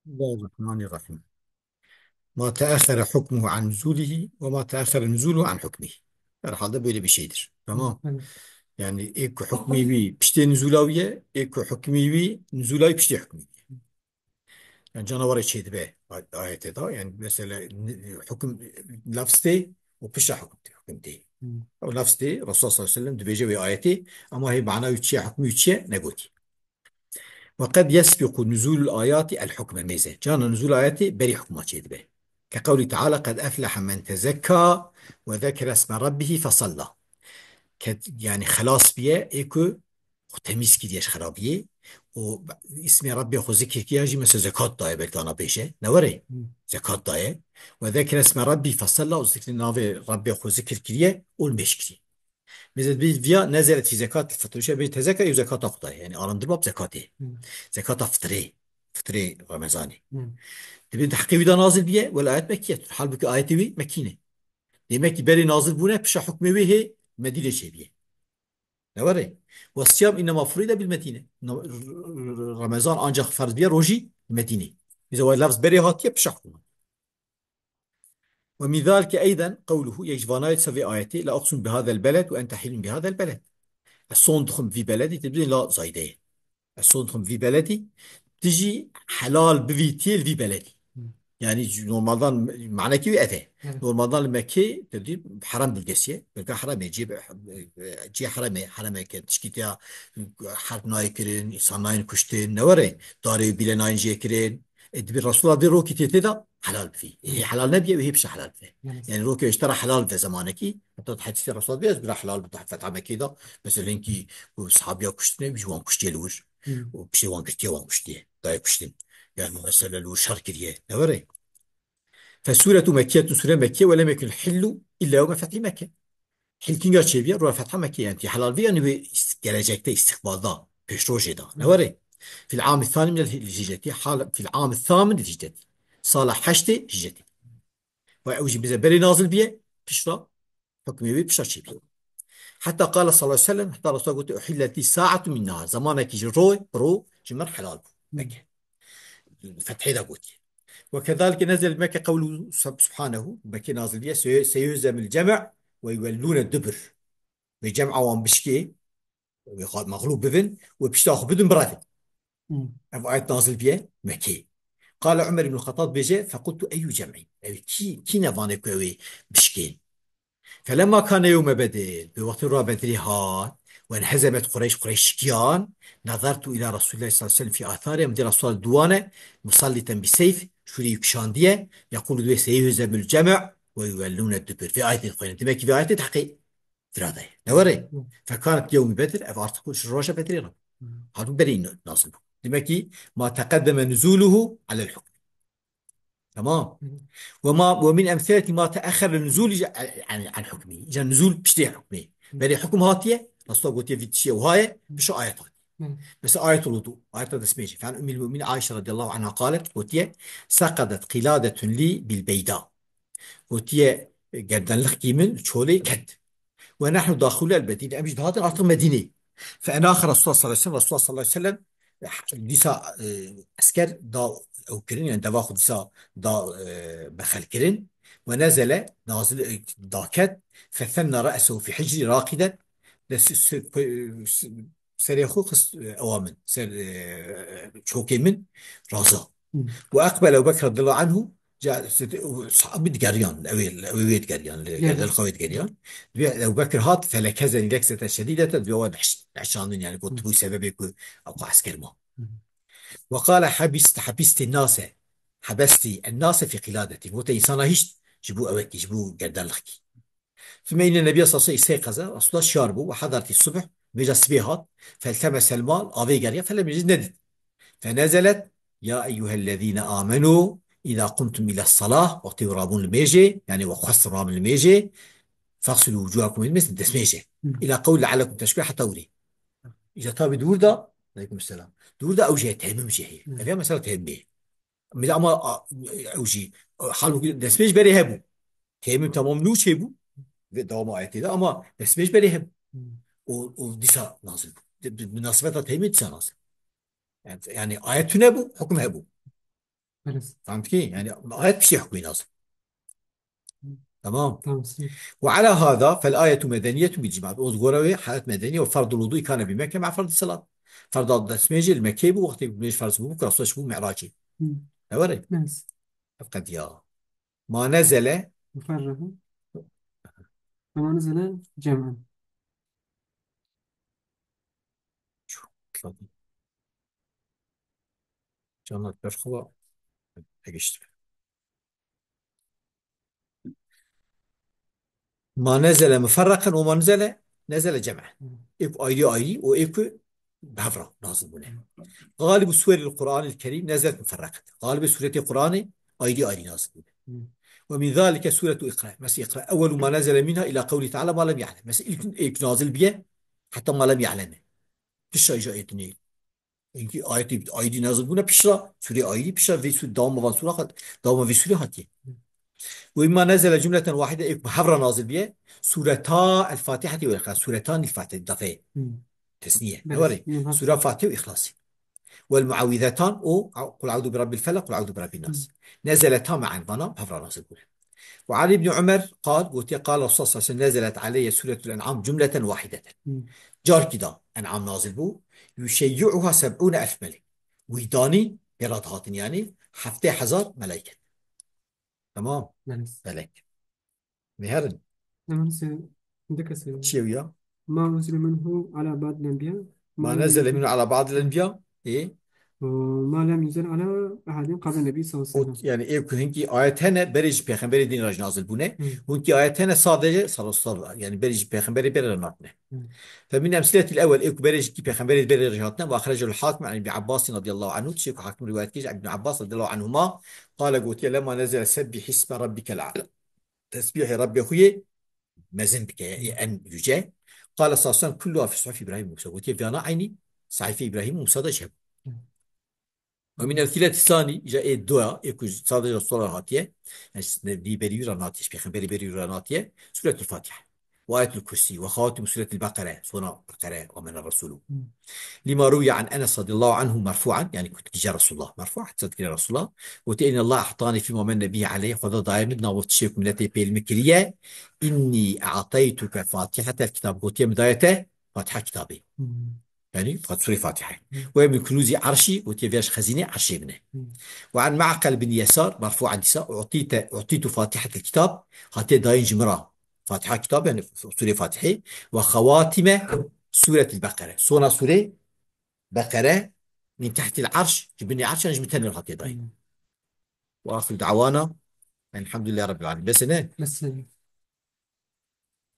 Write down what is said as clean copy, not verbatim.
بسم الله الرحمن الرحيم. ما تأخر حكمه عن نزوله وما تأخر نزوله عن حكمه. herhalde böyle bir şeydir. Tamam. Evet. Yani ilk hükmü bir pişti nüzulaviye, ilk hükmü bir nüzulavi pişti hükmü. Yani canavar içiydi be ayette da. Yani mesela hüküm lafzı o pişti hüküm değil. O lafzı Resulullah sallallahu aleyhi ve sellem dübece ve ayeti ama he mana üçe hükmü üçe ne goti. وقد يسبق نزول الآيات الحكم ميزة جانا نزول آيات بري حكمة به كقوله تعالى قد أفلح من تزكى وذكر اسم ربه فصلى يعني خلاص بيه إيكو تمیز کردیش خرابیه و اسم ربي خو ذكر كياجي مثل زكاة داية بلتانا بيشه نوري زكاة داية وذكر اسم ربي فصلى وذكر نافي ربي خو ذكر كريه والمش كريه مثل بي فيا نزلت في زكاة الفطر شو بيتزكى وزكاة قضاء يعني أرندربا بزكاته زكاة فطري رمضاني تبين تحقيق ده نازل بيه ولا آيات مكية حال بك آيات بي مكينة demek ki beri nazil buna pişa hükmü ve Medine şebiye. Ne var ya? Ve siyam inma furida bil Medine. Ramazan ancak farz bir roji Medine. Bize o lafz beri hatiye pişa hükmü. ومن ذلك أيضا قوله يجب أن يتسوي آياتي لا أقسم بهذا البلد وأنت حل بهذا البلد الصندخم في بلدي تبدي لا زايدة الصندخم في بلدي تجي حلال بفيتيل في بلدي يعني normalden معناه كي أتى Evet. normalden Mekke تبدي حرام بالجسية بلكي حرام يجيب جي حرام كان تشكيتها حرب نايكرين إنسان ناين كشتين نوري داري بلا ناين جيكرين تبي الرسول الله روكي تيتدا حلال فيه هي Evet. حلال نبي وهي مش حلال فيه Evet. يعني روكي اشترى حلال في زمانك حتى حديث الرسول بيز بلا حلال بتاع فتح مكة ده بس لينكي وصحابي كشتين بيجوان كشتي الوش وبشي وان كشتي وان كشتي داي كشتين يعني مثلا الوش شرق ديه نوري فسورة مكية سورة مكية ولم يكن الحل إلا يوم فتح مكة. حلتين قال شيء رو فتح مكة يعني حلال في يعني جلجكت استقبال بيشروج ده Evet. نوري في العام الثاني من الهجرة حال في العام الثامن للهجرة صالح حشت هجرتي وأوجي بزبري نازل بيه بشرى حكم بيه بشرى شيء بيه حتى قال صلى الله عليه وسلم حتى الرسول قلت أحلت لي ساعة من نهار زمانك يجي رو جمر حلال مكة فتح ده قلت وكذلك نزل مكة قوله سبحانه مكة نازل بيه سيهزم الجمع ويولون الدبر بجمع وان بشكي مغلوب بذن وبيشتاخ بدن برافي أبو آية نازل بيه مكة قال عمر بن الخطاب بيجي فقلت أي جمع أي كي نفاني كوي بشكين فلما كان يوم بدر بوقت را بدري هات وانهزمت قريش كيان نظرت إلى رسول الله صلى الله عليه وسلم في آثاره مدير رسول الدوانة مسلطا بسيف شوري يكشاندية يقول دوي سيهزم الجمع ويولون الدبر في آية القرآن demek ki في آية تحقيق في هذا نوري فكانت يوم بدر أفارتكم شروشة بدري هذا بري ناصب demek ki ما تقدم نزوله على الحكم تمام ومن أمثلة ما تأخر النزول عن حكمه إذا النزول بشتي حكمه بل حكم هاتية نصلا قلت في تشي وهاي بشو آيات بس آية الوضوء آية تسمية فعن أم المؤمنين عائشة رضي الله عنها قالت قلت سقطت قلادة لي بالبيداء قلت قدن لخ من شولي كد ونحن داخل المدينة أمجد هذا أعطى مدينة فأنا آخر رسول الله صلى الله عليه وسلم رسول الله صلى الله عليه وسلم ديسا أسكر دا أو كرين يعني دواخد ديسا دا بخل كرين ونزل نازل داكت فثنى رأسه في حجري راقدا سريخو خس أوامن سر شوكي من رازا وأقبل أبو بكر رضي الله عنه جاء صحابي قريان الأويت قريان Evet. الخويت قريان أبو بكر هات فلكزني لكزة شديدة بيوان عشان يعني قلت بو سببك أو عسكر ما وقال حبست الناس حبست الناس في قلادتي وتا إنسان هيش جبو أوك جبو قردان لخكي ثم إن النبي صلى الله عليه وسلم استيقظ رسول الله شاربه وحضرت الصبح بيجا الصبيحات فالتمس المال أبي قرية فلم يجد ندد فنزلت يا أيها الذين آمنوا إذا قمتم إلى الصلاة وقت رابون الميجي يعني وخص رابون الميجي فاغسلوا وجوهكم المثل دسميجي إلى قول لعلكم تشكرون حتى وري إذا تابي دوردا عليكم السلام دوردا أو جهة تهمم جهة هذا مسألة تهمية من أما أوجي حالو دسميج بري هبو تهمم تمام لو شيبو دوام آياتي ده أما دسميج بري هبو وديسا نازل بمناسبة تهمي ديسا نازل يعني آيات نبو حكم هبو بلس. فهمت كيف؟ يعني آيات بشي حكم نازل. تمام. تمام سي. وعلى هذا فالآية مدنية بإجماع أذكر حالات مدنية، وفرض الوضوء كان بمكة مع فرض الصلاة. فرض الدسميجي المكي بو وقت بيش فرض بو كرسول شبو معراجي. أوري بلس. قد يا ما نزل. مفرغ. وما نزل جمعا. شو جنة برخوة أجشت. ما نزل مفرقا وما نزل نزل جمعا. إيكو أيدي أيدي وإيكو بهفرة نازل بنا. غالب سور القرآن الكريم نزلت مفرقة، غالب سورة القرآن أيدي أيدي نازل بنا. ومن ذلك سورة إقراء، بس إقراء أول ما نزل منها إلى قوله تعالى ما لم يعلم، بس إيك نازل بيه حتى ما لم يعلم. بشا إجا إتنين إنكي آيتي آيدي نازل بنا بشرا سورة آيدي بشرا في سورة دوام وان سورة خد دوام في سورة هاتيه. وإما نزل جملة واحدة إيك بحفرة نازل بيه سورتا الفاتحة والإخلاص، سورتان الفاتحة دقيق تسنية بلس أوري من سورة هاتفة. فاتحة وإخلاص. والمعوذتان أو قل أعوذ برب الفلق قل أعوذ برب الناس نزلتا معا بنا بحفرة نازل بنا. وعلي بن عمر قال قال الرسول صلى الله عليه وسلم نزلت علي سورة الأنعام جملة واحدة. جار كده أنعام نازل بو يشيعها 70,000 ملك، ويداني بردهات يعني حفتي حزار ملائكة. تمام. بلس. ملك مهرن لما سي عندك سي. شوية. ما أنزل منه على بعض الأنبياء. ما ما لم نزل ينزل. منه على بعض الأنبياء إيه. وما لم ينزل على أحد قبل النبي صلى الله عليه وسلم. Yani hınki ayetene berici peygamberi din raj nazil bu ne? مم. Hınki ayetene sadece sallallahu yani berici peygamberi beri natne. مم. فمن أمثلة الأول إيكو بيرج كي بيخبر بيرج رجعتنا، وأخرجه الحاكم عن ابن عباس رضي الله عنه، تشيكو حاكم رواية كيج عن ابن عباس رضي الله عنهما قال قلت لما نزل سبح اسم ربك الأعلى، تسبيح ربي أخوي مازن بك أن يجا. قال صلى الله عليه وسلم كلها في صحف إبراهيم وموسى، قلت في أنا عيني صحيفة إبراهيم وموسى ده شاب. ومن مم. أمثلة الثاني جاء الدعاء إيكو صادق الصلاة هاتية، يعني دي بريورا ناتيش بيخبر بريورا ناتية سورة الفاتحة وآية الكرسي وخواتم سورة البقرة سورة البقرة ومن الرسول. مم. لما روي عن انس رضي الله عنه مرفوعا، يعني كنت جاء رسول الله مرفوع حتى تذكر رسول الله وتأن الله اعطاني فيما من به عليه خذ ضايمنا وتشيك من في المكريه اني اعطيتك فاتحه الكتاب قلت يوم بدايته فاتحه كتابي مم. يعني سورة فاتحة. ومن كنوز عرشي وتيفيش خزينة عرشي منه. مم. وعن معقل بن يسار مرفوع عن نساء أعطيت فاتحة الكتاب هاتي داين جمرة فاتحة كتاب يعني سورة فاتحة وخواتمة سورة البقرة سورة بقرة من تحت العرش جبني عرش أنا جبتها من الخطية داين. مم. وآخر دعوانا الحمد لله رب العالمين بس هنا. بس